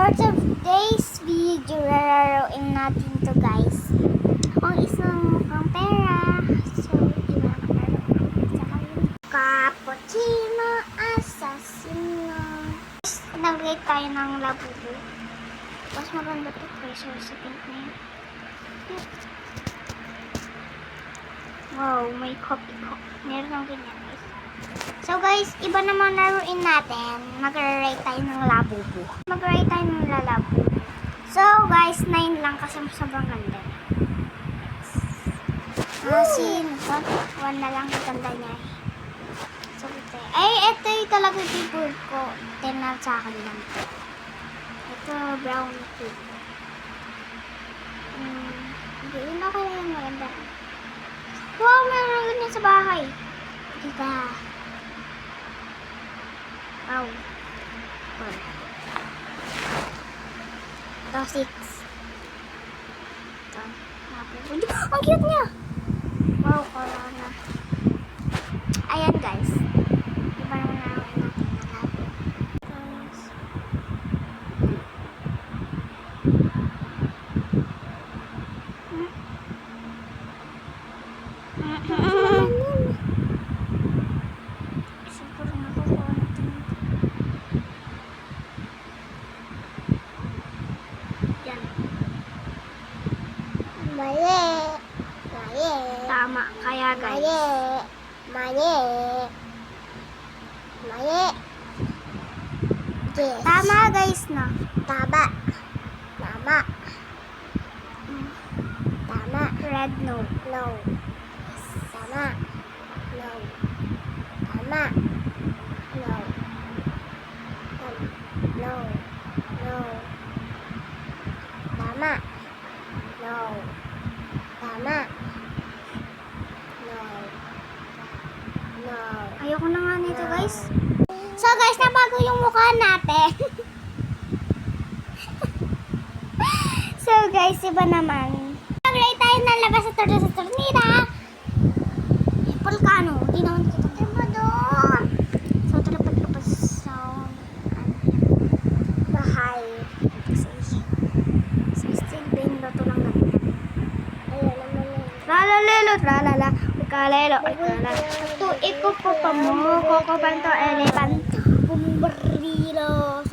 For today's video, lalaroin natin to guys. Ang isang mukhang pera. So, iba naman laro. Saka yung cappuccino assassino. Nag-rate tayo ng labubu. Mas maganda to pressure sa pink na yun. Wow, may coffee cup. Meron ng ganyan guys. So guys, iba naman laruin natin. Mag-rate tayo ng labubu. Mag-rate tayo ng lalabubu. So guys, 9 lang kasi sobrang ganda. Kasi 1 na lang ang ganda niya. So ito. Ay, ito yung talaga people ko. 10 na sa akin lang. Ito, brown too. Hindi, yun ako na yung maganda. Wow, meron ganyan sa bahay. Diba? Wow. Ito, 6. Ito. Ang cute niya! Wow, corona. Ayan, guys. Iba naman na ako natin na labo. Guys. Siguro nakukuha natin. Yan. Mali. Mali. Tama. Kaya guys. Mali. Mali. Yes. Tama guys na. Tama. Tama. Tama. Red no. No. Tama. No. Tama. No. No. No. Tama. No. Tama. No. No. Ayoko na nga nito guys. So guys, nabago yung mukha natin. So guys, iba naman. Mag-rate tayo ng labas sa tornida. Volcano. Di naman kita. Diba doon? So, trapat-trapas sa Bahay. sa still bendo to lang natin. Ayun naman yun. Tralalelo, tralala. Ukalelo, ukalala. Ito, iko po pa mo. Koko panto, elephant. Bumbarilo.